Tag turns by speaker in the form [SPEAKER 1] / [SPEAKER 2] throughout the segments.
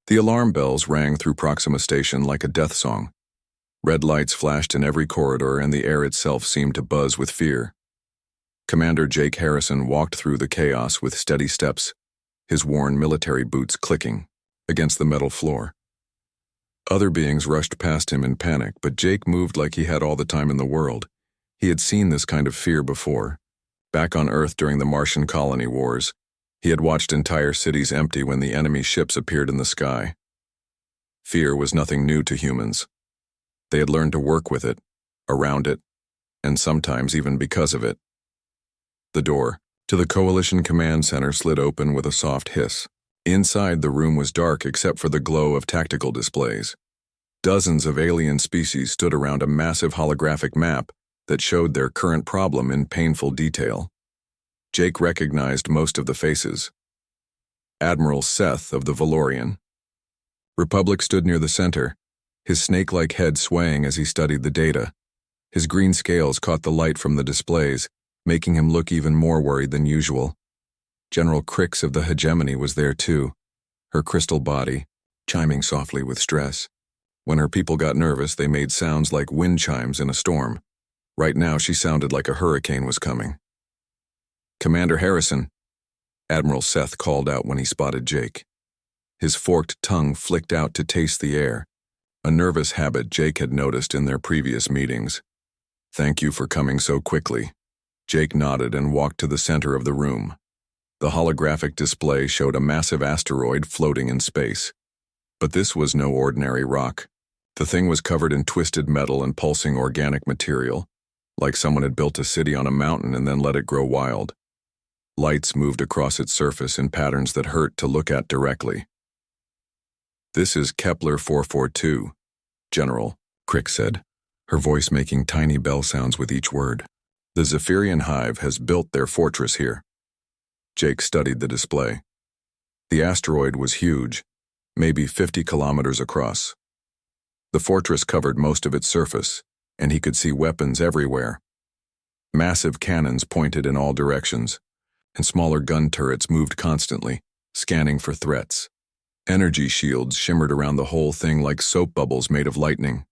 [SPEAKER 1] The alarm bells rang through Proxima Station like a death song. Red lights flashed in every corridor, and the air itself seemed to buzz with fear. Commander Jake Harrison walked through the chaos with steady steps, his worn military boots clicking against the metal floor. Other beings rushed past him in panic, but Jake moved like he had all the time in the world. He had seen this kind of fear before. Back on Earth during the Martian colony wars, he had watched entire cities empty when the enemy ships appeared in the sky. Fear was nothing new to humans. They had learned to work with it, around it, and sometimes even because of it. The door to the Coalition Command Center slid open with a soft hiss. Inside, the room was dark except for the glow of tactical displays. Dozens of alien species stood around a massive holographic map that showed their current problem in painful detail. Jake recognized most of the faces. Admiral Seth of the Valorian. Republic stood near the center, his snake-like head swaying as he studied the data. His green scales caught the light from the displays, making him look even more worried than usual. General Crix of the Hegemony was there too, her crystal body chiming softly with stress. When her people got nervous, they made sounds like wind chimes in a storm. Right now, she sounded like a hurricane was coming. "Commander Harrison," Admiral Seth called out when he spotted Jake. His forked tongue flicked out to taste the air, a nervous habit Jake had noticed in their previous meetings. "Thank you for coming so quickly." Jake nodded and walked to the center of the room. The holographic display showed a massive asteroid floating in space. But this was no ordinary rock. The thing was covered in twisted metal and pulsing organic material, like someone had built a city on a mountain and then let it grow wild. Lights moved across its surface in patterns that hurt to look at directly. "This is Kepler 442, General," Crick said, her voice making tiny bell sounds with each word. "The Zephyrian Hive has built their fortress here." Jake studied the display. The asteroid was huge, maybe 50 kilometers across. The fortress covered most of its surface, and he could see weapons everywhere. Massive cannons pointed in all directions, and smaller gun turrets moved constantly, scanning for threats. Energy shields shimmered around the whole thing like soap bubbles made of lightning.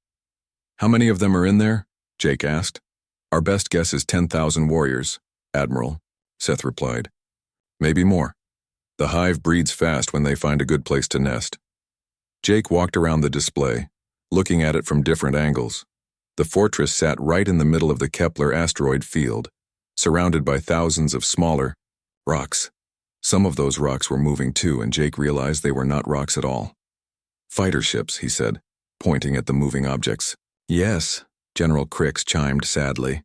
[SPEAKER 1] "How many of them are in there?" Jake asked. "Our best guess is 10,000 warriors, Admiral," Seth replied. "Maybe more. The hive breeds fast when they find a good place to nest." Jake walked around the display, looking at it from different angles. The fortress sat right in the middle of the Kepler asteroid field, surrounded by thousands of smaller rocks. Some of those rocks were moving too, and Jake realized they were not rocks at all. "Fighter ships," he said, pointing at the moving objects. "Yes," General Crix chimed sadly.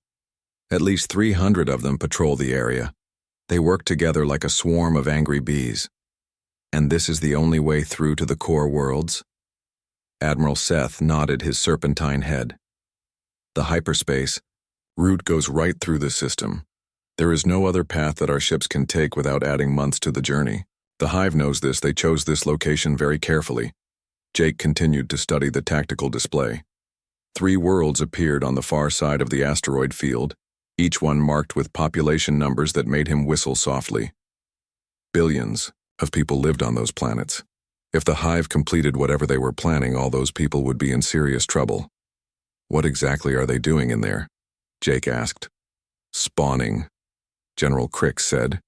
[SPEAKER 1] "At least 300 of them patrol the area. They work together like a swarm of angry bees." "And this is the only way through to the core worlds?" Admiral Seth nodded his serpentine head. "The hyperspace route goes right through the system. There is no other path that our ships can take without adding months to the journey. The Hive knows this. They chose this location very carefully." Jake continued to study the tactical display. 3 worlds appeared on the far side of the asteroid field, each one marked with population numbers that made him whistle softly. Billions of people lived on those planets. If the Hive completed whatever they were planning, all those people would be in serious trouble. "What exactly are they doing in there?" Jake asked. "Spawning," General Crix said,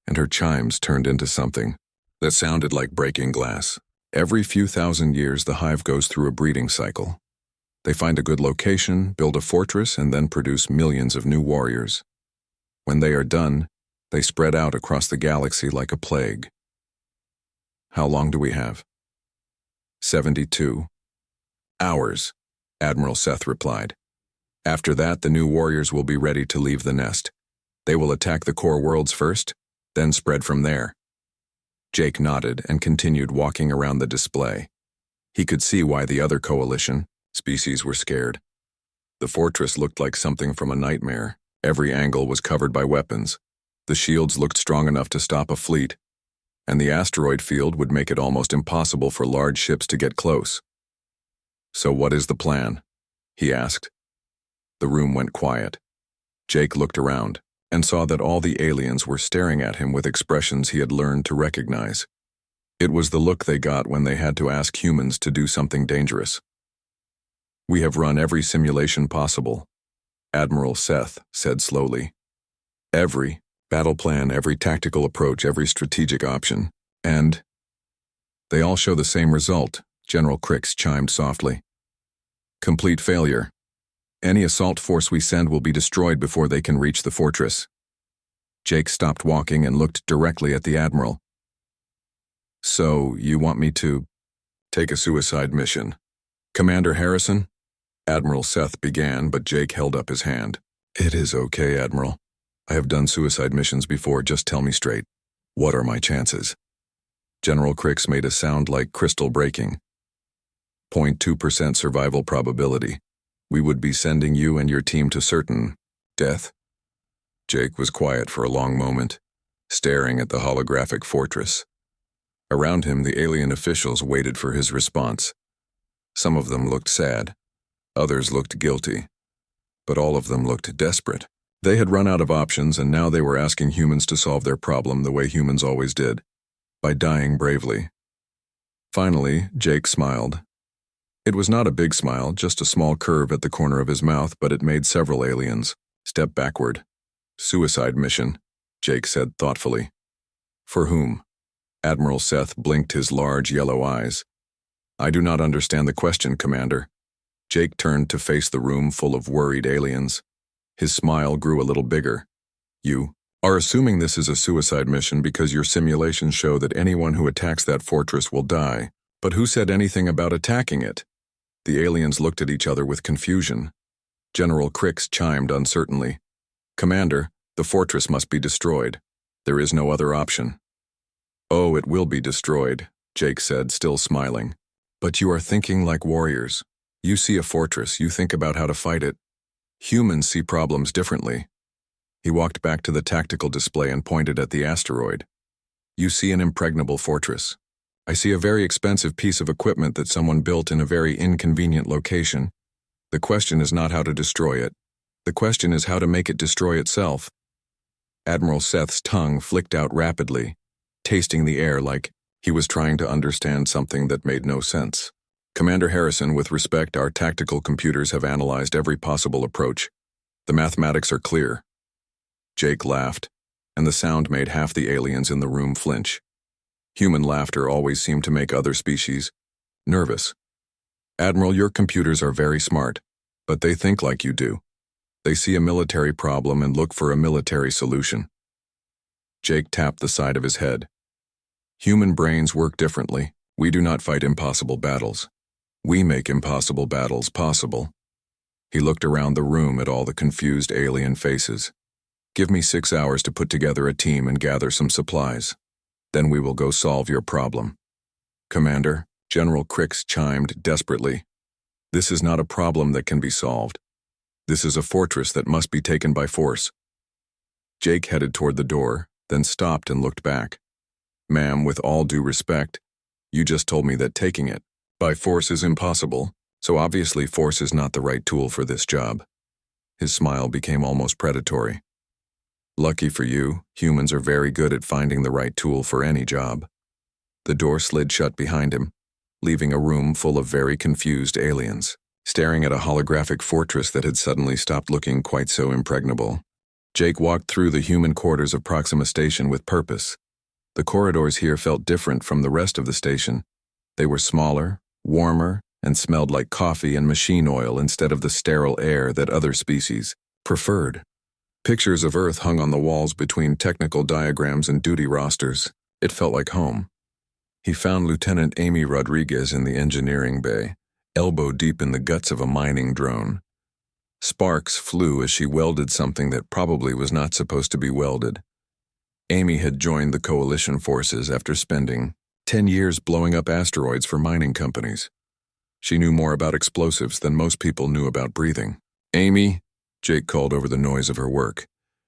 [SPEAKER 1] and her chimes turned into something that sounded like breaking glass. "Every few thousand years, the Hive goes through a breeding cycle. They find a good location, build a fortress, and then produce millions of new warriors. When they are done, they spread out across the galaxy like a plague." "How long do we have?" 72 hours, Admiral Seth replied. "After that, the new warriors will be ready to leave the nest. They will attack the core worlds first, then spread from there." Jake nodded and continued walking around the display. He could see why the other coalition species were scared. The fortress looked like something from a nightmare. Every angle was covered by weapons. The shields looked strong enough to stop a fleet, and the asteroid field would make it almost impossible for large ships to get close. "So what is the plan?" he asked. The room went quiet. Jake looked around and saw that all the aliens were staring at him with expressions he had learned to recognize. It was the look they got when they had to ask humans to do something dangerous. "We have run every simulation possible," Admiral Seth said slowly. "Every battle plan, every tactical approach, every strategic option. And they all show the same result," General Crix chimed softly. "Complete failure. Any assault force we send will be destroyed before they can reach the fortress." Jake stopped walking and looked directly at the Admiral. "So, you want me to take a suicide mission?" "Commander Harrison?" Admiral Seth began, but Jake held up his hand. "It is okay, Admiral. I have done suicide missions before. Just tell me straight. What are my chances?" General Crix made a sound like crystal breaking. 0.2% survival probability. We would be sending you and your team to certain death." Jake was quiet for a long moment, staring at the holographic fortress. Around him, the alien officials waited for his response. Some of them looked sad. Others looked guilty. But all of them looked desperate. They had run out of options, and now they were asking humans to solve their problem the way humans always did, by dying bravely. Finally, Jake smiled. It was not a big smile, just a small curve at the corner of his mouth, but it made several aliens step backward. "Suicide mission," Jake said thoughtfully. "For whom?" Admiral Seth blinked his large yellow eyes. "I do not understand the question, Commander." Jake turned to face the room full of worried aliens. His smile grew a little bigger. "You are assuming this is a suicide mission because your simulations show that anyone who attacks that fortress will die. But who said anything about attacking it?" The aliens looked at each other with confusion. General Crix chimed uncertainly. "Commander, the fortress must be destroyed. There is no other option." "Oh, it will be destroyed," Jake said, still smiling. "But you are thinking like warriors. You see a fortress, you think about how to fight it. Humans see problems differently." He walked back to the tactical display and pointed at the asteroid. "You see an impregnable fortress. I see a very expensive piece of equipment that someone built in a very inconvenient location. The question is not how to destroy it. The question is how to make it destroy itself." Admiral Seth's tongue flicked out rapidly, tasting the air like he was trying to understand something that made no sense. "Commander Harrison, with respect, our tactical computers have analyzed every possible approach. The mathematics are clear." Jake laughed, and the sound made half the aliens in the room flinch. Human laughter always seemed to make other species nervous. "Admiral, your computers are very smart, but they think like you do. They see a military problem and look for a military solution." Jake tapped the side of his head. "Human brains work differently. We do not fight impossible battles. We make impossible battles possible." He looked around the room at all the confused alien faces. "Give me 6 hours to put together a team and gather some supplies. Then we will go solve your problem." "Commander," General Crix chimed desperately, "this is not a problem that can be solved. This is a fortress that must be taken by force." Jake headed toward the door, then stopped and looked back. "Ma'am, with all due respect, you just told me that taking it by force is impossible, so obviously force is not the right tool for this job." His smile became almost predatory. "Lucky for you, humans are very good at finding the right tool for any job." The door slid shut behind him, leaving a room full of very confused aliens, staring at a holographic fortress that had suddenly stopped looking quite so impregnable. Jake walked through the human quarters of Proxima Station with purpose. The corridors here felt different from the rest of the station. They were smaller, warmer, and smelled like coffee and machine oil instead of the sterile air that other species preferred. Pictures of Earth hung on the walls between technical diagrams and duty rosters. It felt like home. He found Lieutenant Amy Rodriguez in the engineering bay, elbow deep in the guts of a mining drone. Sparks flew as she welded something that probably was not supposed to be welded. Amy had joined the coalition forces after spending 10 years blowing up asteroids for mining companies. She knew more about explosives than most people knew about breathing. "Amy," Jake called over the noise of her work.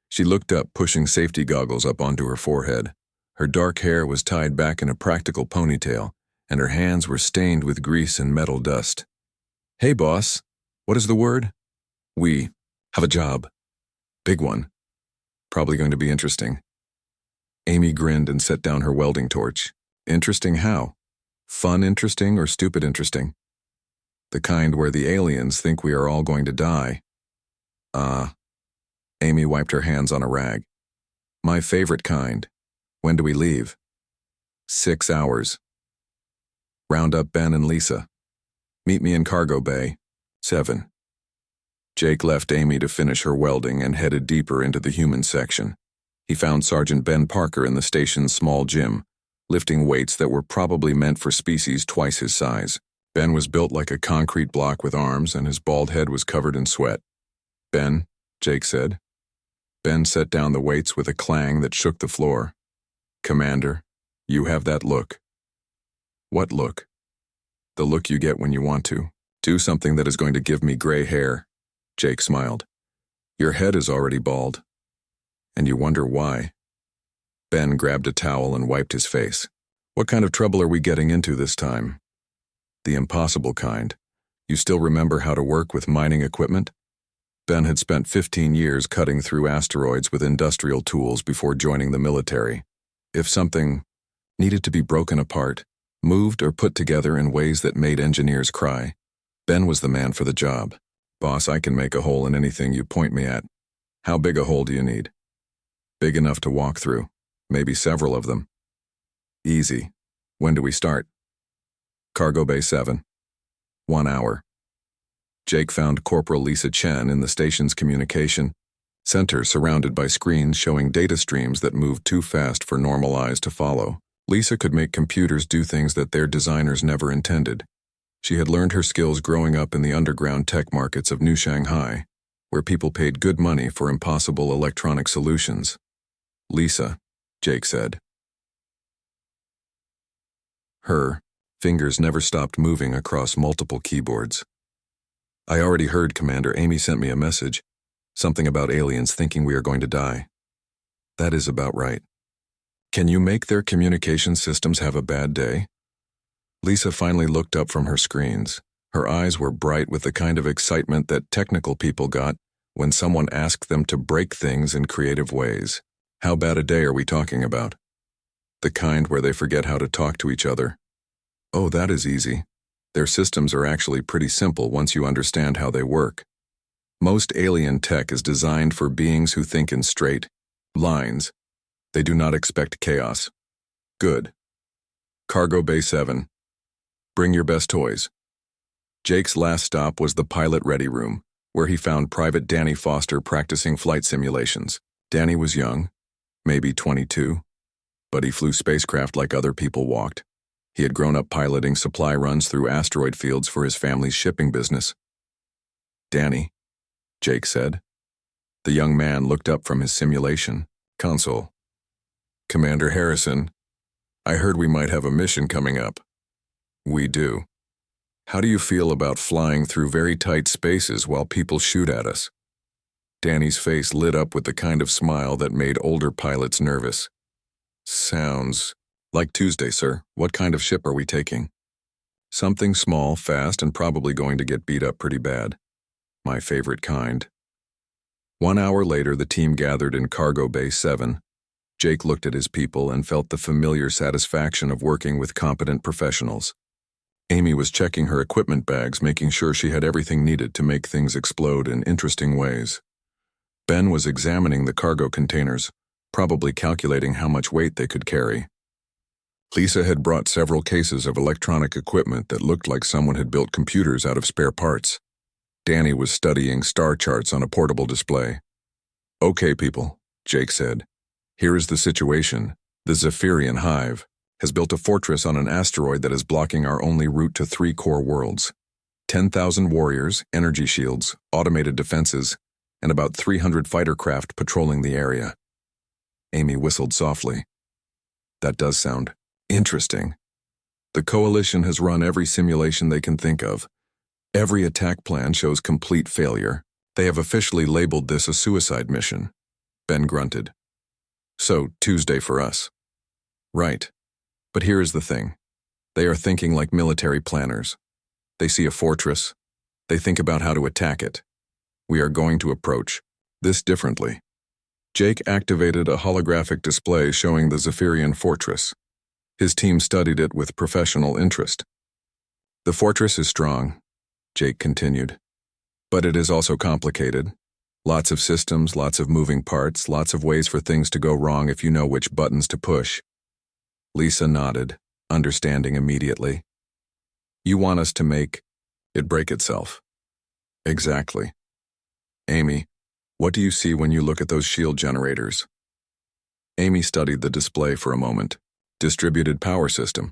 [SPEAKER 1] She looked up, pushing safety goggles up onto her forehead. Her dark hair was tied back in a practical ponytail, and her hands were stained with grease and metal dust. "Hey, boss. What is the word?" "We have a job. Big one. Probably going to be interesting." Amy grinned and set down her welding torch. Interesting how? Fun interesting or stupid interesting? The kind where the aliens think we are all going to die. Amy wiped her hands on a rag. My favorite kind. When do we leave? 6 hours. Round up Ben and Lisa. Meet me in cargo bay. 7. Jake left Amy to finish her welding and headed deeper into the human section. He found Sergeant Ben Parker in the station's small gym, lifting weights that were probably meant for species twice his size. Ben was built like a concrete block with arms, and his bald head was covered in sweat. Ben, Jake said. Ben set down the weights with a clang that shook the floor. Commander, you have that look. What look? The look you get when you want to. Do something that is going to give me gray hair. Jake smiled. Your head is already bald. And you wonder why. Ben grabbed a towel and wiped his face. What kind of trouble are we getting into this time? The impossible kind. You still remember how to work with mining equipment? Ben had spent 15 years cutting through asteroids with industrial tools before joining the military. If something needed to be broken apart, moved or put together in ways that made engineers cry, Ben was the man for the job. Boss, I can make a hole in anything you point me at. How big a hole do you need? Big enough to walk through. Maybe several of them. Easy. When do we start? Cargo Bay 7. 1 hour. Jake found Corporal Lisa Chen in the station's communication center, surrounded by screens showing data streams that moved too fast for normal eyes to follow. Lisa could make computers do things that their designers never intended. She had learned her skills growing up in the underground tech markets of New Shanghai, where people paid good money for impossible electronic solutions. Lisa, Jake said. Her fingers never stopped moving across multiple keyboards. I already heard, Commander. Amy sent me a message. Something about aliens thinking we are going to die. That is about right. Can you make their communication systems have a bad day? Lisa finally looked up from her screens. Her eyes were bright with the kind of excitement that technical people got when someone asked them to break things in creative ways. How bad a day are we talking about? The kind where they forget how to talk to each other. Oh, that is easy. Their systems are actually pretty simple once you understand how they work. Most alien tech is designed for beings who think in straight lines. They do not expect chaos. Good. Cargo Bay 7. Bring your best toys. Jake's last stop was the pilot ready room, where he found Private Danny Foster practicing flight simulations. Danny was young, maybe 22, but he flew spacecraft like other people walked. He had grown up piloting supply runs through asteroid fields for his family's shipping business. Danny, Jake said. The young man looked up from his simulation console. Commander Harrison, I heard we might have a mission coming up. We do. How do you feel about flying through very tight spaces while people shoot at us? Danny's face lit up with the kind of smile that made older pilots nervous. Sounds like Tuesday, sir. What kind of ship are we taking? Something small, fast, and probably going to get beat up pretty bad. My favorite kind. 1 hour later, the team gathered in Cargo Bay 7. Jake looked at his people and felt the familiar satisfaction of working with competent professionals. Amy was checking her equipment bags, making sure she had everything needed to make things explode in interesting ways. Ben was examining the cargo containers, probably calculating how much weight they could carry. Lisa had brought several cases of electronic equipment that looked like someone had built computers out of spare parts. Danny was studying star charts on a portable display. Okay, people, Jake said. Here is the situation. The Zephyrian Hive has built a fortress on an asteroid that is blocking our only route to 3 core worlds. 10,000 warriors, energy shields, automated defenses, and about 300 fighter craft patrolling the area. Amy whistled softly. That does sound interesting. The Coalition has run every simulation they can think of. Every attack plan shows complete failure. They have officially labeled this a suicide mission. Ben grunted. So, Tuesday for us. Right. But here is the thing. They are thinking like military planners. They see a fortress. They think about how to attack it. We are going to approach this differently. Jake activated a holographic display showing the Zephyrian fortress. His team studied it with professional interest. The fortress is strong, Jake continued, but it is also complicated. Lots of systems, lots of moving parts, lots of ways for things to go wrong if you know which buttons to push. Lisa nodded, understanding immediately. You want us to make it break itself. Exactly. Amy, what do you see when you look at those shield generators? Amy studied the display for a moment. Distributed power system.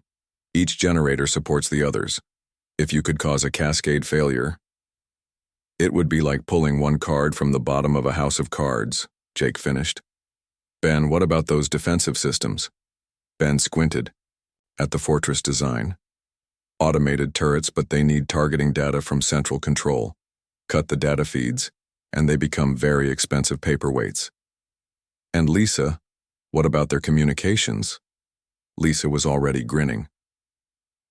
[SPEAKER 1] Each generator supports the others. If you could cause a cascade failure, it would be like pulling one card from the bottom of a house of cards, Jake finished. Ben, what about those defensive systems? Ben squinted at the fortress design. Automated turrets, but they need targeting data from central control. Cut the data feeds, and they become very expensive paperweights. And Lisa, what about their communications? Lisa was already grinning.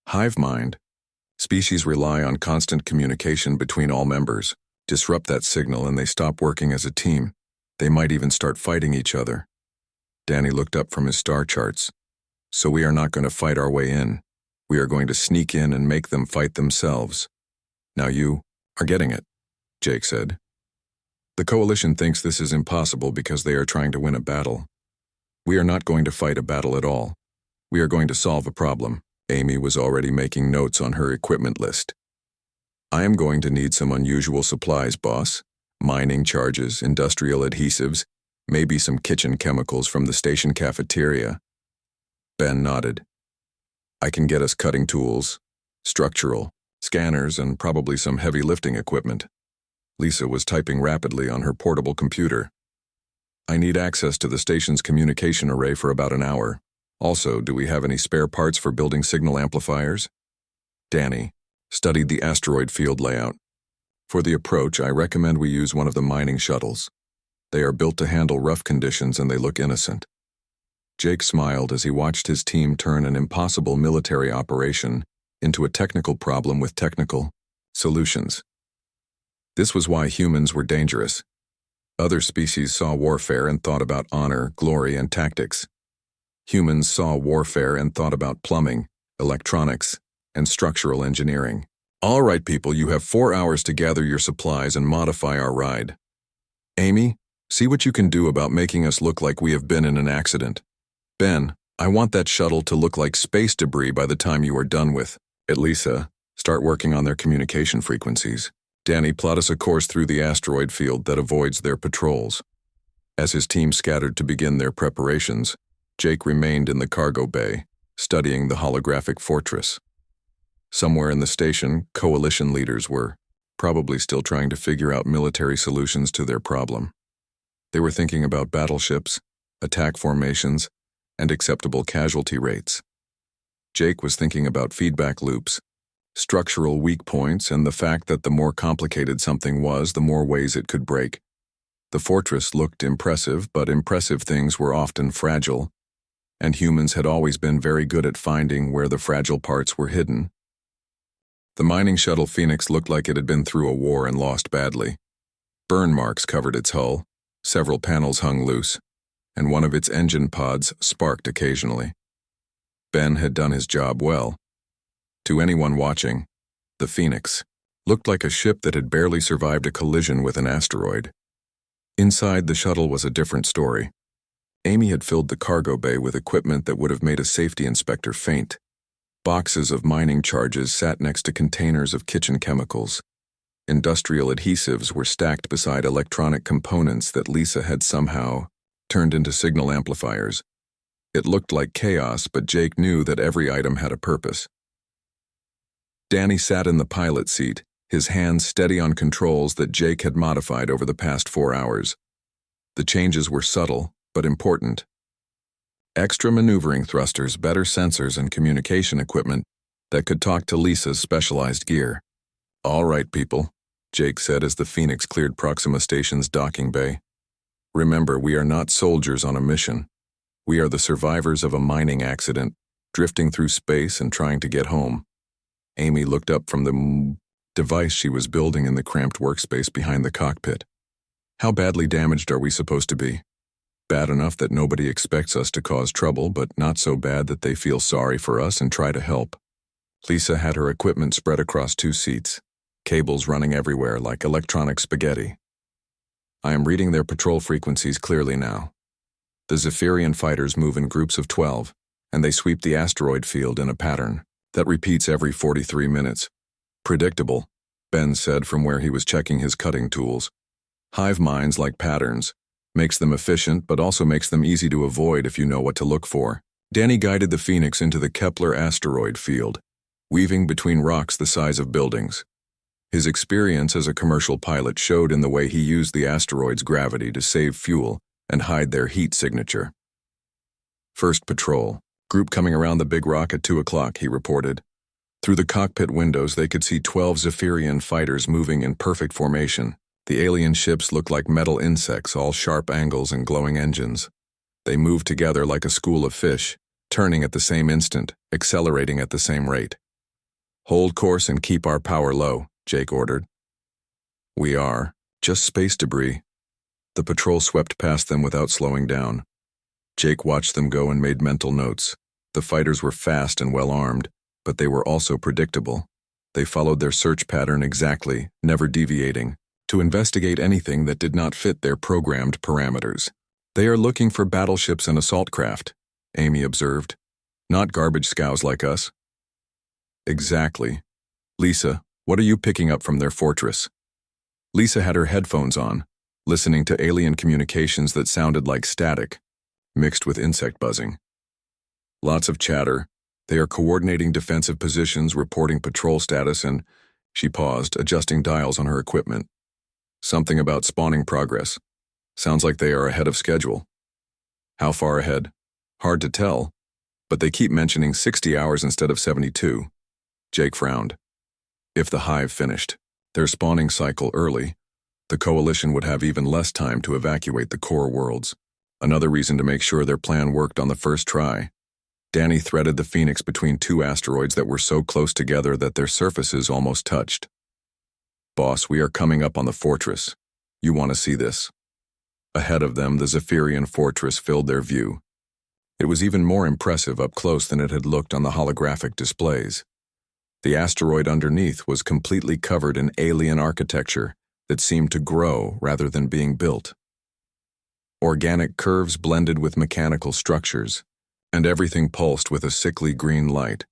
[SPEAKER 1] Hive mind. Species rely on constant communication between all members. Disrupt that signal and they stop working as a team. They might even start fighting each other. Danny looked up from his star charts. So we are not going to fight our way in. We are going to sneak in and make them fight themselves. Now you are getting it, Jake said. The coalition thinks this is impossible because they are trying to win a battle. We are not going to fight a battle at all. We are going to solve a problem. Amy was already making notes on her equipment list. I am going to need some unusual supplies, boss. Mining charges, industrial adhesives, maybe some kitchen chemicals from the station cafeteria. Ben nodded. I can get us cutting tools, structural, scanners, and probably some heavy lifting equipment. Lisa was typing rapidly on her portable computer. I need access to the station's communication array for about an hour. Also, do we have any spare parts for building signal amplifiers? Danny studied the asteroid field layout. For the approach, I recommend we use one of the mining shuttles. They are built to handle rough conditions and they look innocent. Jake smiled as he watched his team turn an impossible military operation into a technical problem with technical solutions. This was why humans were dangerous. Other species saw warfare and thought about honor, glory, and tactics. Humans saw warfare and thought about plumbing, electronics, and structural engineering. All right, people, you have 4 hours to gather your supplies and modify our ride. Amy, see what you can do about making us look like we have been in an accident. Ben, I want that shuttle to look like space debris by the time you are done with it. Lisa, start working on their communication frequencies. Danny, plot us a course through the asteroid field that avoids their patrols. As his team scattered to begin their preparations, Jake remained in the cargo bay, studying the holographic fortress. Somewhere in the station, coalition leaders were probably still trying to figure out military solutions to their problem. They were thinking about battleships, attack formations, and acceptable casualty rates. Jake was thinking about feedback loops, structural weak points, and the fact that the more complicated something was, the more ways it could break. The fortress looked impressive, but impressive things were often fragile, and humans had always been very good at finding where the fragile parts were hidden. The mining shuttle Phoenix looked like it had been through a war and lost badly. Burn marks covered its hull, several panels hung loose, and one of its engine pods sparked occasionally. Ben had done his job well. To anyone watching, the Phoenix looked like a ship that had barely survived a collision with an asteroid. Inside the shuttle was a different story. Amy had filled the cargo bay with equipment that would have made a safety inspector faint. Boxes of mining charges sat next to containers of kitchen chemicals. Industrial adhesives were stacked beside electronic components that Lisa had somehow turned into signal amplifiers. It looked like chaos, but Jake knew that every item had a purpose. Danny sat in the pilot seat, his hands steady on controls that Jake had modified over the past 4 hours. The changes were subtle, but important. Extra maneuvering thrusters, better sensors, and communication equipment that could talk to Lisa's specialized gear. All right, people, Jake said as the Phoenix cleared Proxima Station's docking bay. Remember, we are not soldiers on a mission. We are the survivors of a mining accident, drifting through space and trying to get home. Amy looked up from the device she was building in the cramped workspace behind the cockpit. How badly damaged are we supposed to be? Bad enough that nobody expects us to cause trouble, but not so bad that they feel sorry for us and try to help. Lisa had her equipment spread across 2 seats, cables running everywhere like electronic spaghetti. I am reading their patrol frequencies clearly now. The Zephyrian fighters move in groups of 12, and they sweep the asteroid field in a pattern that repeats every 43 minutes. Predictable, Ben said from where he was checking his cutting tools. Hive minds like patterns. Makes them efficient, but also makes them easy to avoid if you know what to look for. Danny guided the Phoenix into the Kepler asteroid field, weaving between rocks the size of buildings. His experience as a commercial pilot showed in the way he used the asteroid's gravity to save fuel and hide their heat signature. First patrol. Group coming around the big rock at 2 o'clock, he reported. Through the cockpit windows, they could see 12 Zephyrian fighters moving in perfect formation. The alien ships looked like metal insects, all sharp angles and glowing engines. They moved together like a school of fish, turning at the same instant, accelerating at the same rate. Hold course and keep our power low, Jake ordered. We are. Just space debris. The patrol swept past them without slowing down. Jake watched them go and made mental notes. The fighters were fast and well-armed, but they were also predictable. They followed their search pattern exactly, never deviating, to investigate anything that did not fit their programmed parameters. They are looking for battleships and assault craft, Amy observed. Not garbage scows like us. Exactly. Lisa, what are you picking up from their fortress? Lisa had her headphones on, listening to alien communications that sounded like static, mixed with insect buzzing. Lots of chatter. They are coordinating defensive positions, reporting patrol status, and she paused, adjusting dials on her equipment. Something about spawning progress. Sounds like they are ahead of schedule. How far ahead? Hard to tell, but they keep mentioning 60 hours instead of 72. Jake frowned. If the hive finished their spawning cycle early, the coalition would have even less time to evacuate the core worlds. Another reason to make sure their plan worked on the first try. Danny threaded the Phoenix between 2 asteroids that were so close together that their surfaces almost touched. Boss, we are coming up on the fortress. You want to see this? Ahead of them, the Zephyrian fortress filled their view. It was even more impressive up close than it had looked on the holographic displays. The asteroid underneath was completely covered in alien architecture that seemed to grow rather than being built. Organic curves blended with mechanical structures, and everything pulsed with a sickly green light.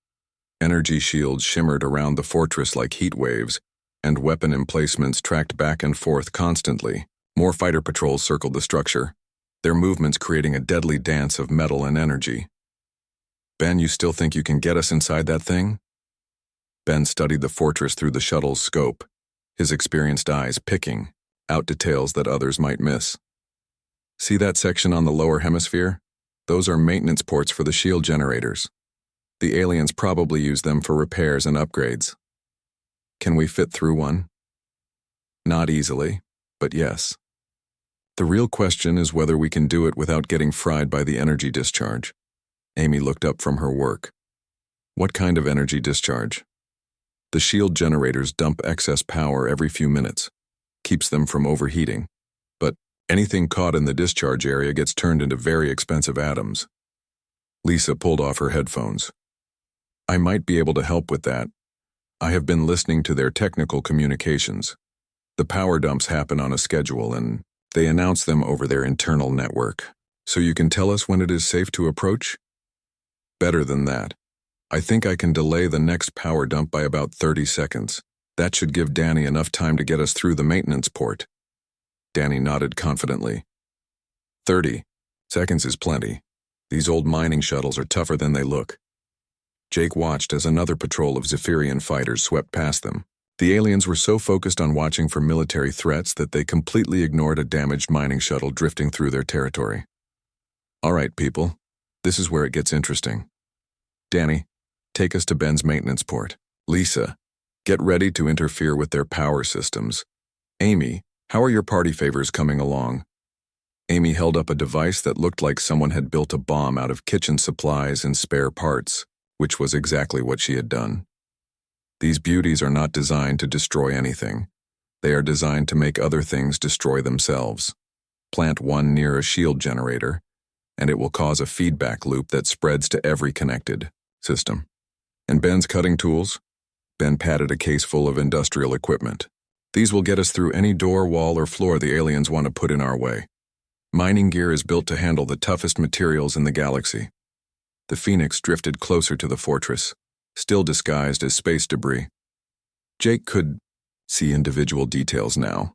[SPEAKER 1] Energy shields shimmered around the fortress like heat waves, and weapon emplacements tracked back and forth constantly. More fighter patrols circled the structure, their movements creating a deadly dance of metal and energy. Ben, you still think you can get us inside that thing? Ben studied the fortress through the shuttle's scope, his experienced eyes picking out details that others might miss. See that section on the lower hemisphere? Those are maintenance ports for the shield generators. The aliens probably use them for repairs and upgrades. Can we fit through one? Not easily, but yes. The real question is whether we can do it without getting fried by the energy discharge. Amy looked up from her work. What kind of energy discharge? The shield generators dump excess power every few minutes, keeps them from overheating, but anything caught in the discharge area gets turned into very expensive atoms. Lisa pulled off her headphones. I might be able to help with that. I have been listening to their technical communications. The power dumps happen on a schedule and they announce them over their internal network. So you can tell us when it is safe to approach? Better than that. I think I can delay the next power dump by about 30 seconds. That should give Danny enough time to get us through the maintenance port. Danny nodded confidently. 30 seconds is plenty. These old mining shuttles are tougher than they look. Jake watched as another patrol of Zephyrian fighters swept past them. The aliens were so focused on watching for military threats that they completely ignored a damaged mining shuttle drifting through their territory. All right, people, this is where it gets interesting. Danny, take us to Ben's maintenance port. Lisa, get ready to interfere with their power systems. Amy, how are your party favors coming along? Amy held up a device that looked like someone had built a bomb out of kitchen supplies and spare parts, which was exactly what she had done. These beauties are not designed to destroy anything. They are designed to make other things destroy themselves. Plant one near a shield generator, and it will cause a feedback loop that spreads to every connected system. And Ben's cutting tools? Ben patted a case full of industrial equipment. These will get us through any door, wall, or floor the aliens want to put in our way. Mining gear is built to handle the toughest materials in the galaxy. The Phoenix drifted closer to the fortress, still disguised as space debris. Jake could see individual details now.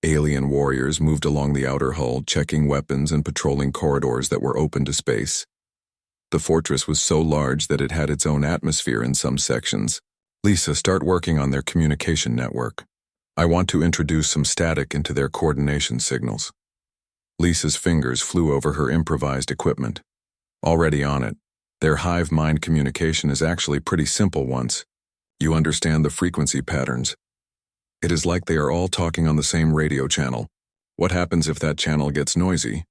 [SPEAKER 1] Alien warriors moved along the outer hull, checking weapons and patrolling corridors that were open to space. The fortress was so large that it had its own atmosphere in some sections. Lisa, start working on their communication network. I want to introduce some static into their coordination signals. Lisa's fingers flew over her improvised equipment. Already on it, their hive mind communication is actually pretty simple once you understand the frequency patterns. It is like they are all talking on the same radio channel. What happens if that channel gets noisy?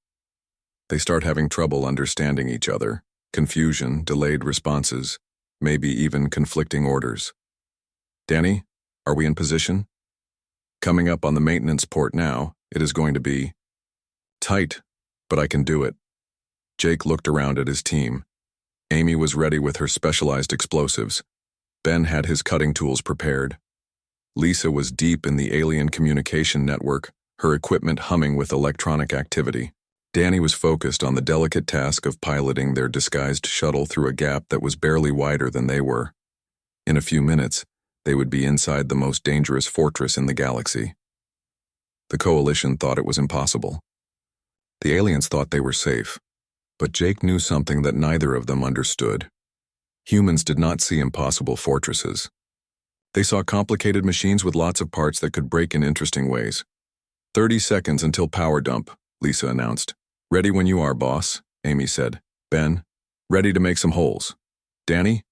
[SPEAKER 1] They start having trouble understanding each other, confusion, delayed responses, maybe even conflicting orders. Danny, are we in position? Coming up on the maintenance port now, it is going to be tight, but I can do it. Jake looked around at his team. Amy was ready with her specialized explosives. Ben had his cutting tools prepared. Lisa was deep in the alien communication network, her equipment humming with electronic activity. Danny was focused on the delicate task of piloting their disguised shuttle through a gap that was barely wider than they were. In a few minutes, they would be inside the most dangerous fortress in the galaxy. The Coalition thought it was impossible. The aliens thought they were safe, but Jake knew something that neither of them understood. Humans did not see impossible fortresses. They saw complicated machines with lots of parts that could break in interesting ways. 30 seconds until power dump, Lisa announced. Ready when you are, boss, Amy said. Ben, ready to make some holes. Danny,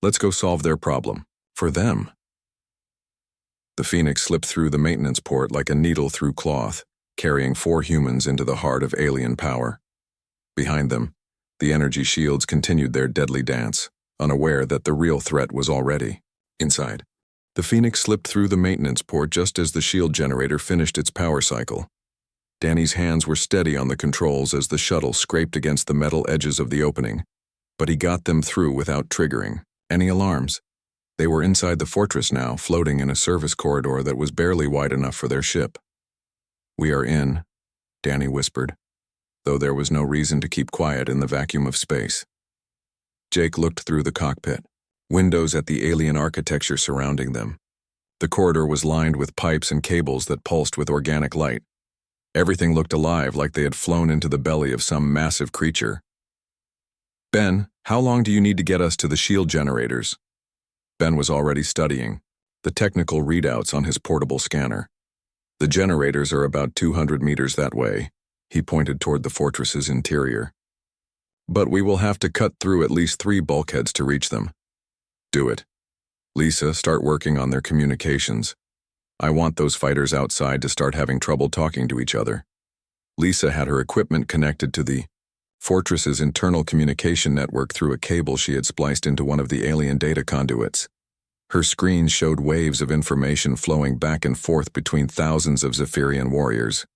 [SPEAKER 1] let's go solve their problem. For them. The Phoenix slipped through the maintenance port like a needle through cloth, carrying 4 humans into the heart of alien power. Behind them, the energy shields continued their deadly dance, unaware that the real threat was already inside. The Phoenix slipped through the maintenance port just as the shield generator finished its power cycle. Danny's hands were steady on the controls as the shuttle scraped against the metal edges of the opening, but he got them through without triggering any alarms. They were inside the fortress now, floating in a service corridor that was barely wide enough for their ship. We are in, Danny whispered, though there was no reason to keep quiet in the vacuum of space. Jake looked through the cockpit. Windows at the alien architecture surrounding them. The corridor was lined with pipes and cables that pulsed with organic light. Everything looked alive, like they had flown into the belly of some massive creature. Ben, how long do you need to get us to the shield generators? Ben was already studying the technical readouts on his portable scanner. The generators are about 200 meters that way. He pointed toward the fortress's interior. But we will have to cut through at least 3 bulkheads to reach them. Do it. Lisa, start working on their communications. I want those fighters outside to start having trouble talking to each other. Lisa had her equipment connected to the fortress's internal communication network through a cable she had spliced into one of the alien data conduits. Her screen showed waves of information flowing back and forth between thousands of Zephyrian warriors.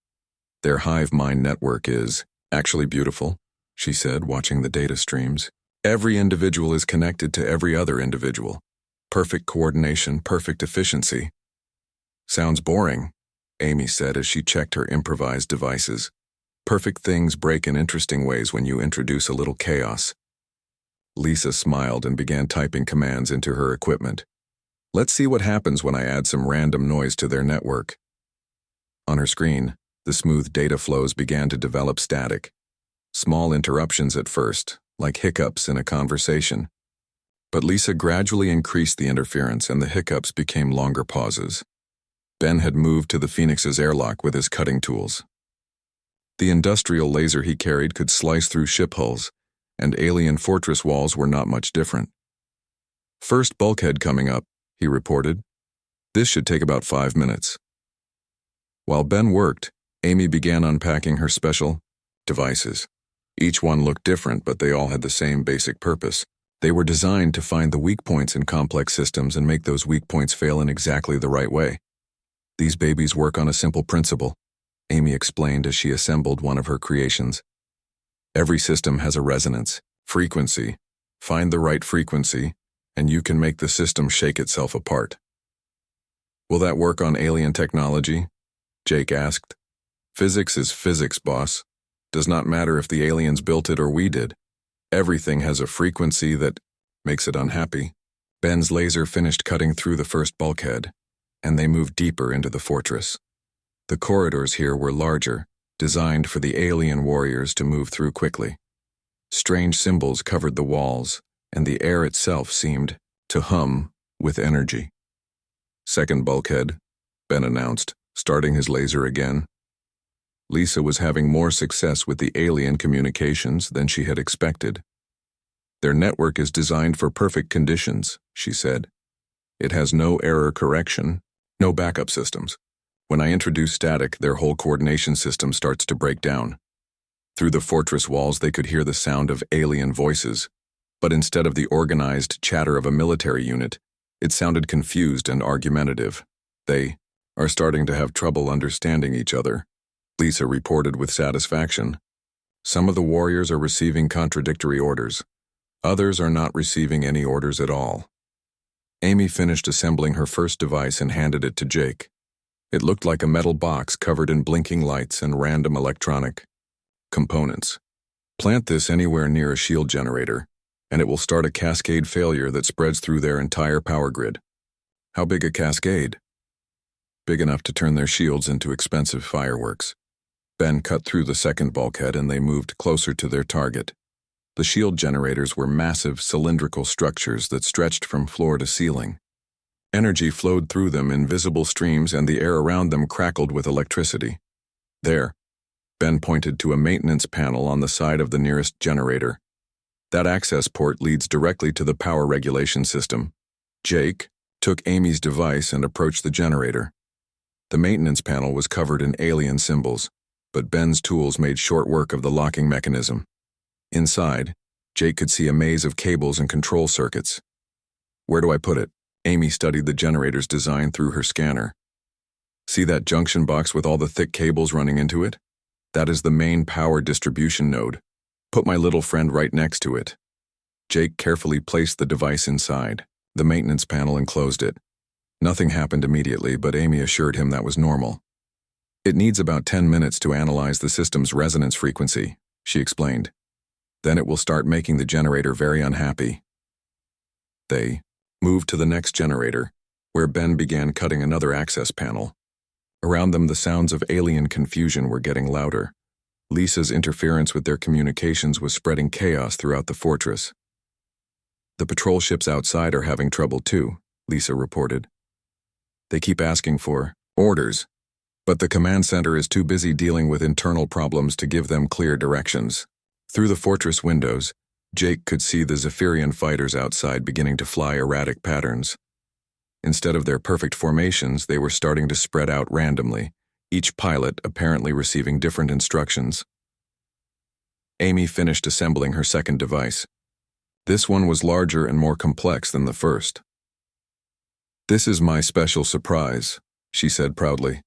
[SPEAKER 1] Their hive mind network is actually beautiful, she said, watching the data streams. Every individual is connected to every other individual. Perfect coordination, perfect efficiency. Sounds boring, Amy said as she checked her improvised devices. Perfect things break in interesting ways when you introduce a little chaos. Lisa smiled and began typing commands into her equipment. Let's see what happens when I add some random noise to their network. On her screen, the smooth data flows began to develop static. Small interruptions at first, like hiccups in a conversation. But Lisa gradually increased the interference and the hiccups became longer pauses. Ben had moved to the Phoenix's airlock with his cutting tools. The industrial laser he carried could slice through ship hulls, and alien fortress walls were not much different. First bulkhead coming up, he reported. This should take about 5 minutes. While Ben worked, Amy began unpacking her special devices. Each one looked different, but they all had the same basic purpose. They were designed to find the weak points in complex systems and make those weak points fail in exactly the right way. These babies work on a simple principle. Amy explained as she assembled one of her creations. Every system has a resonance, frequency. Find the right frequency, and you can make the system shake itself apart. Will that work on alien technology? Jake asked. Physics is physics, boss. Does not matter if the aliens built it or we did. Everything has a frequency that makes it unhappy. Ben's laser finished cutting through the first bulkhead, and they moved deeper into the fortress. The corridors here were larger, designed for the alien warriors to move through quickly. Strange symbols covered the walls, and the air itself seemed to hum with energy. Second bulkhead, Ben announced, starting his laser again. Lisa was having more success with the alien communications than she had expected. Their network is designed for perfect conditions, she said. It has no error correction, no backup systems. When I introduce static, their whole coordination system starts to break down. Through the fortress walls, they could hear the sound of alien voices, but instead of the organized chatter of a military unit, it sounded confused and argumentative. They are starting to have trouble understanding each other, Lisa reported with satisfaction. Some of the warriors are receiving contradictory orders. Others are not receiving any orders at all. Amy finished assembling her first device and handed it to Jake. It looked like a metal box covered in blinking lights and random electronic components. Plant this anywhere near a shield generator, and it will start a cascade failure that spreads through their entire power grid. How big a cascade? Big enough to turn their shields into expensive fireworks. Ben cut through the second bulkhead and they moved closer to their target. The shield generators were massive cylindrical structures that stretched from floor to ceiling. Energy flowed through them in visible streams and the air around them crackled with electricity. There, Ben pointed to a maintenance panel on the side of the nearest generator. That access port leads directly to the power regulation system. Jake took Amy's device and approached the generator. The maintenance panel was covered in alien symbols, but Ben's tools made short work of the locking mechanism. Inside, Jake could see a maze of cables and control circuits. Where do I put it? Amy studied the generator's design through her scanner. See that junction box with all the thick cables running into it? That is the main power distribution node. Put my little friend right next to it. Jake carefully placed the device inside. The maintenance panel enclosed it. Nothing happened immediately, but Amy assured him that was normal. It needs about 10 minutes to analyze the system's resonance frequency, she explained. Then it will start making the generator very unhappy. They moved to the next generator, where Ben began cutting another access panel. Around them, the sounds of alien confusion were getting louder. Lisa's interference with their communications was spreading chaos throughout the fortress. The patrol ships outside are having trouble too, Lisa reported. They keep asking for orders, but the command center is too busy dealing with internal problems to give them clear directions. Through the fortress windows, Jake could see the Zephyrian fighters outside beginning to fly erratic patterns. Instead of their perfect formations, they were starting to spread out randomly, each pilot apparently receiving different instructions. Amy finished assembling her second device. This one was larger and more complex than the first. This is my special surprise, she said proudly.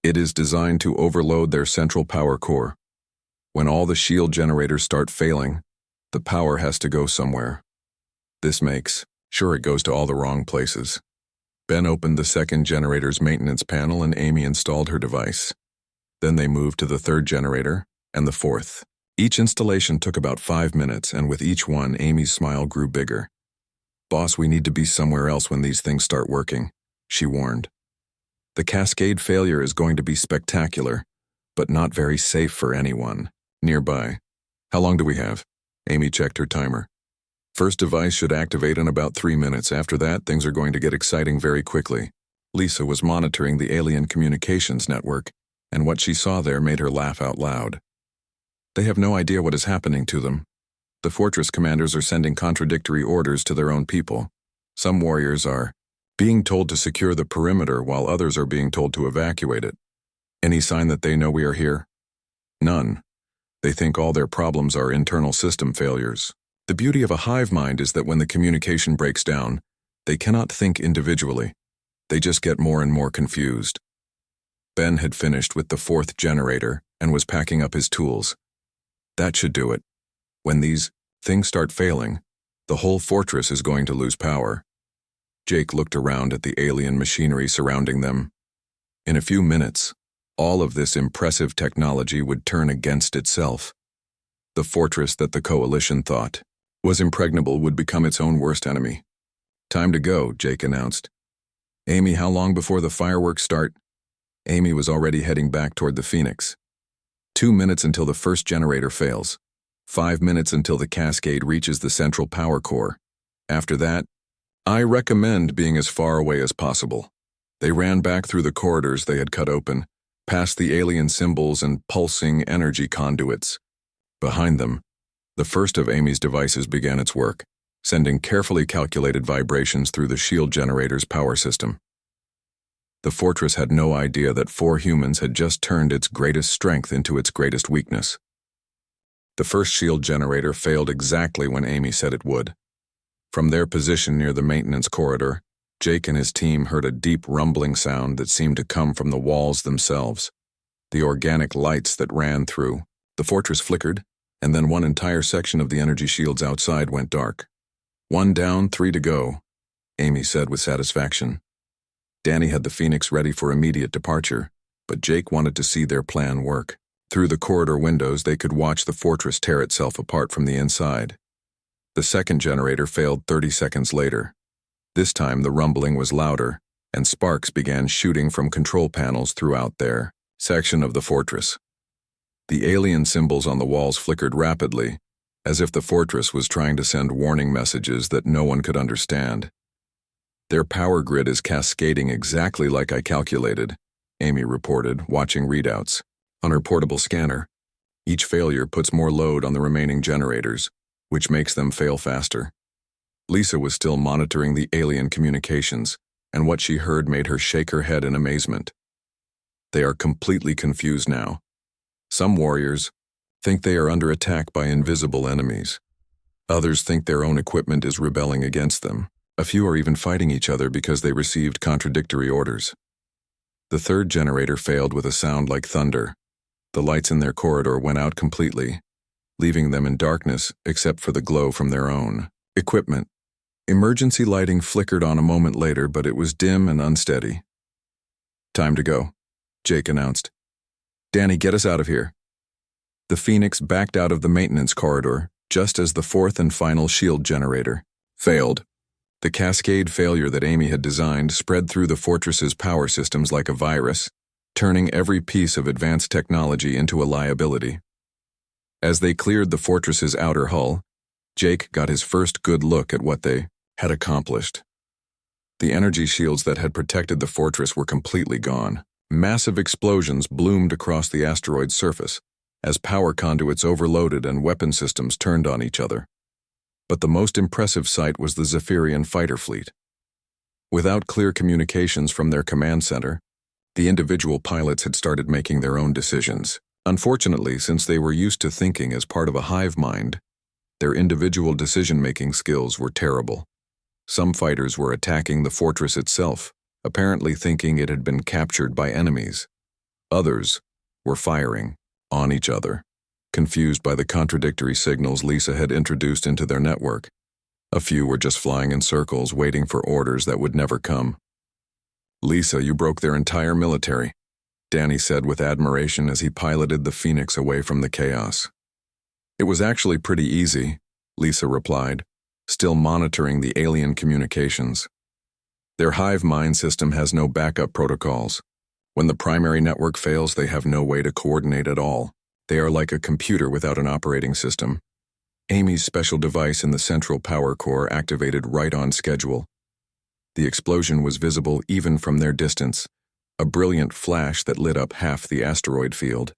[SPEAKER 1] It is designed to overload their central power core. When all the shield generators start failing, the power has to go somewhere. This makes sure it goes to all the wrong places. Ben opened the second generator's maintenance panel and Amy installed her device. Then they moved to the third generator and the fourth. Each installation took about 5 minutes, and with each one, Amy's smile grew bigger. Boss, we need to be somewhere else when these things start working, she warned. The cascade failure is going to be spectacular, but not very safe for anyone. Nearby. How long do we have? Amy checked her timer. First device should activate in about 3 minutes. After that, things are going to get exciting very quickly. Lisa was monitoring the alien communications network, and what she saw there made her laugh out loud. They have no idea what is happening to them. The fortress commanders are sending contradictory orders to their own people. Some warriors are being told to secure the perimeter while others are being told to evacuate it. Any sign that they know we are here? None. They think all their problems are internal system failures. The beauty of a hive mind is that when the communication breaks down, they cannot think individually. They just get more and more confused. Ben had finished with the fourth generator and was packing up his tools. That should do it. When these things start failing, the whole fortress is going to lose power. Jake looked around at the alien machinery surrounding them. In a few minutes, all of this impressive technology would turn against itself. The fortress that the coalition thought was impregnable would become its own worst enemy. Time to go, Jake announced. Amy, how long before the fireworks start? Amy was already heading back toward the Phoenix. 2 minutes until the first generator fails. 5 minutes until the cascade reaches the central power core. After that, I recommend being as far away as possible. They ran back through the corridors they had cut open, past the alien symbols and pulsing energy conduits. Behind them, the first of Amy's devices began its work, sending carefully calculated vibrations through the shield generator's power system. The fortress had no idea that 4 humans had just turned its greatest strength into its greatest weakness. The first shield generator failed exactly when Amy said it would. From their position near the maintenance corridor, Jake and his team heard a deep rumbling sound that seemed to come from the walls themselves. The organic lights that ran through the fortress flickered, and then one entire section of the energy shields outside went dark. 1 down, 3 to go, Amy said with satisfaction. Danny had the Phoenix ready for immediate departure, but Jake wanted to see their plan work. Through the corridor windows, they could watch the fortress tear itself apart from the inside. The second generator failed 30 seconds later. This time the rumbling was louder, and sparks began shooting from control panels throughout their section of the fortress. The alien symbols on the walls flickered rapidly, as if the fortress was trying to send warning messages that no one could understand. Their power grid is cascading exactly like I calculated, Amy reported, watching readouts. On her portable scanner, each failure puts more load on the remaining generators, which makes them fail faster. Lisa was still monitoring the alien communications, and what she heard made her shake her head in amazement. They are completely confused now. Some warriors think they are under attack by invisible enemies. Others think their own equipment is rebelling against them. A few are even fighting each other because they received contradictory orders. The third generator failed with a sound like thunder. The lights in their corridor went out completely, leaving them in darkness except for the glow from their own equipment. Emergency lighting flickered on a moment later, but it was dim and unsteady. Time to go, Jake announced. Danny, get us out of here. The Phoenix backed out of the maintenance corridor just as the fourth and final shield generator failed. The cascade failure that Amy had designed spread through the fortress's power systems like a virus, turning every piece of advanced technology into a liability. As they cleared the fortress's outer hull, Jake got his first good look at what they had accomplished. The energy shields that had protected the fortress were completely gone. Massive explosions bloomed across the asteroid's surface as power conduits overloaded and weapon systems turned on each other. But the most impressive sight was the Zephyrian fighter fleet. Without clear communications from their command center, the individual pilots had started making their own decisions. Unfortunately, since they were used to thinking as part of a hive mind, their individual decision-making skills were terrible. Some fighters were attacking the fortress itself, apparently thinking it had been captured by enemies. Others were firing on each other, confused by the contradictory signals Lisa had introduced into their network. A few were just flying in circles, waiting for orders that would never come. Lisa, you broke their entire military, Danny said with admiration as he piloted the Phoenix away from the chaos. It was actually pretty easy, Lisa replied, still monitoring the alien communications. Their hive mind system has no backup protocols. When the primary network fails, they have no way to coordinate at all. They are like a computer without an operating system. Amy's special device in the central power core activated right on schedule. The explosion was visible even from their distance, a brilliant flash that lit up half the asteroid field.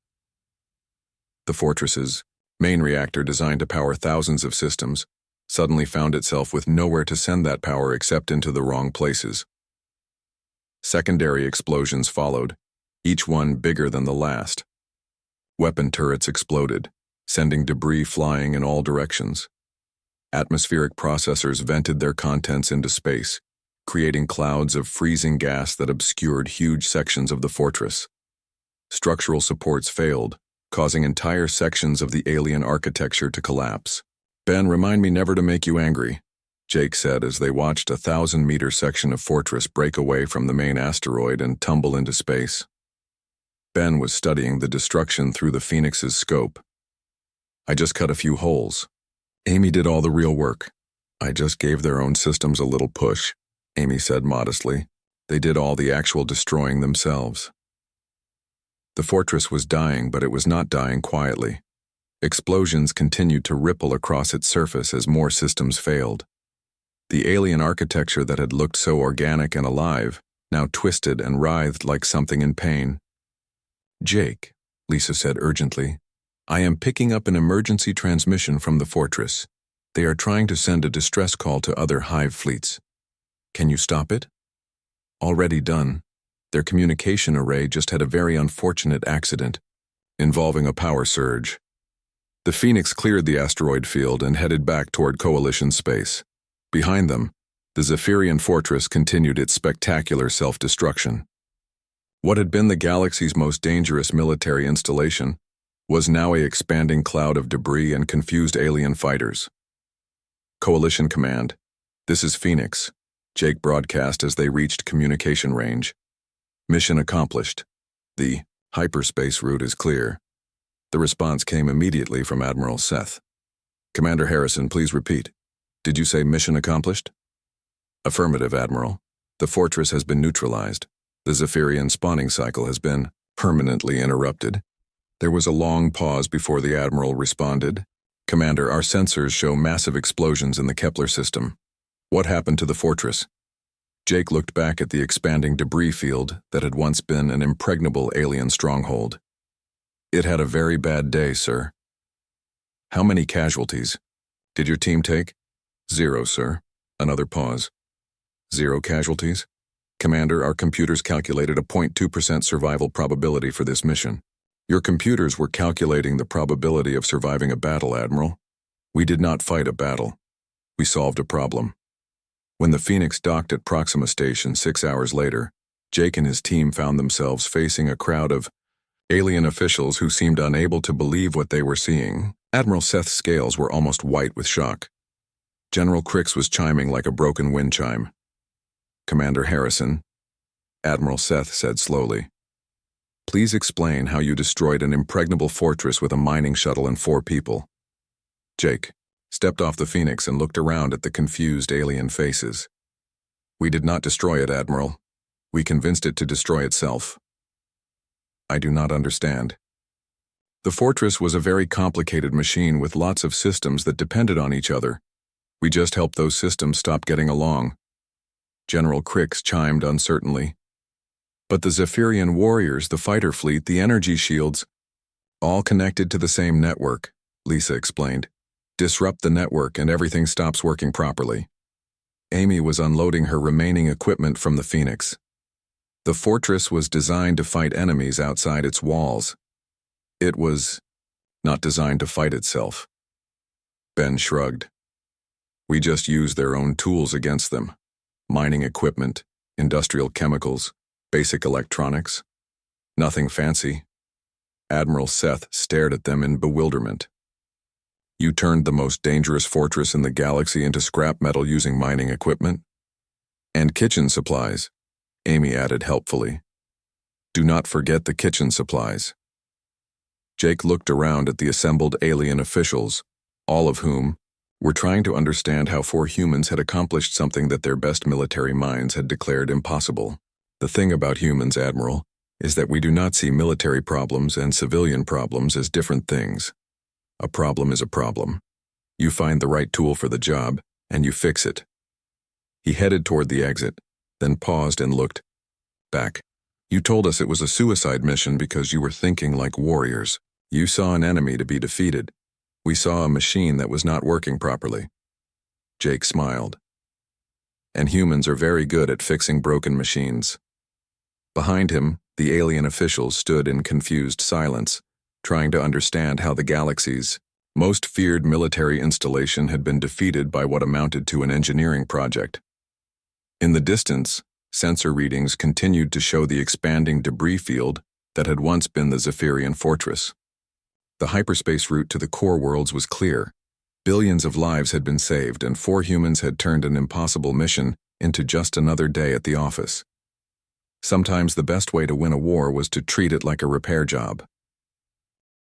[SPEAKER 1] The fortress's main reactor, designed to power thousands of systems, suddenly found itself with nowhere to send that power except into the wrong places. Secondary explosions followed, each one bigger than the last. Weapon turrets exploded, sending debris flying in all directions. Atmospheric processors vented their contents into space, creating clouds of freezing gas that obscured huge sections of the fortress. Structural supports failed, causing entire sections of the alien architecture to collapse. "Ben, remind me never to make you angry," Jake said as they watched a 1,000-meter section of fortress break away from the main asteroid and tumble into space. Ben was studying the destruction through the Phoenix's scope. "I just cut a few holes. Amy did all the real work. I just gave their own systems a little push," Amy said modestly. "They did all the actual destroying themselves." The fortress was dying, but it was not dying quietly. Explosions continued to ripple across its surface as more systems failed. The alien architecture that had looked so organic and alive now twisted and writhed like something in pain. "Jake," Lisa said urgently, "I am picking up an emergency transmission from the fortress. They are trying to send a distress call to other hive fleets. Can you stop it?" "Already done. Their communication array just had a very unfortunate accident, involving a power surge." The Phoenix cleared the asteroid field and headed back toward Coalition space. Behind them, the Zephyrian fortress continued its spectacular self-destruction. What had been the galaxy's most dangerous military installation was now an expanding cloud of debris and confused alien fighters. "Coalition Command, this is Phoenix," Jake broadcast as they reached communication range. "Mission accomplished. The hyperspace route is clear." The response came immediately from Admiral Seth. "Commander Harrison, please repeat. Did you say mission accomplished?" "Affirmative, Admiral. The fortress has been neutralized. The Zephyrian spawning cycle has been permanently interrupted." There was a long pause before the Admiral responded. "Commander, our sensors show massive explosions in the Kepler system. What happened to the fortress?" Jake looked back at the expanding debris field that had once been an impregnable alien stronghold. "It had a very bad day, sir." "How many casualties did your team take?" "0, sir." Another pause. "0 casualties? Commander, our computers calculated a 0.2% survival probability for this mission." "Your computers were calculating the probability of surviving a battle, Admiral. We did not fight a battle. We solved a problem." When the Phoenix docked at Proxima Station 6 hours later, Jake and his team found themselves facing a crowd of alien officials who seemed unable to believe what they were seeing. Admiral Seth's scales were almost white with shock. General Crix was chiming like a broken wind chime. "Commander Harrison," Admiral Seth said slowly, "please explain how you destroyed an impregnable fortress with a mining shuttle and 4 people." Jake stepped off the Phoenix and looked around at the confused alien faces. "We did not destroy it, Admiral. We convinced it to destroy itself." "I do not understand." "The fortress was a very complicated machine with lots of systems that depended on each other. We just helped those systems stop getting along." General Crix chimed uncertainly. "But the Zephyrian warriors, the fighter fleet, the energy shields, all connected to the same network," Lisa explained. "Disrupt the network and everything stops working properly." Amy was unloading her remaining equipment from the Phoenix. "The fortress was designed to fight enemies outside its walls. It was not designed to fight itself." Ben shrugged. "We just used their own tools against them. Mining equipment, industrial chemicals, basic electronics. Nothing fancy." Admiral Seth stared at them in bewilderment. "You turned the most dangerous fortress in the galaxy into scrap metal using mining equipment? And kitchen supplies," Amy added helpfully. "Do not forget the kitchen supplies." Jake looked around at the assembled alien officials, all of whom were trying to understand how 4 humans had accomplished something that their best military minds had declared impossible. "The thing about humans, Admiral, is that we do not see military problems and civilian problems as different things. A problem is a problem. You find the right tool for the job, and you fix it." He headed toward the exit, then paused and looked back. "You told us it was a suicide mission because you were thinking like warriors. You saw an enemy to be defeated. We saw a machine that was not working properly." Jake smiled. "And humans are very good at fixing broken machines." Behind him, the alien officials stood in confused silence, trying to understand how the galaxy's most feared military installation had been defeated by what amounted to an engineering project. In the distance, sensor readings continued to show the expanding debris field that had once been the Zephyrian fortress. The hyperspace route to the core worlds was clear. Billions of lives had been saved, and 4 humans had turned an impossible mission into just another day at the office. Sometimes the best way to win a war was to treat it like a repair job.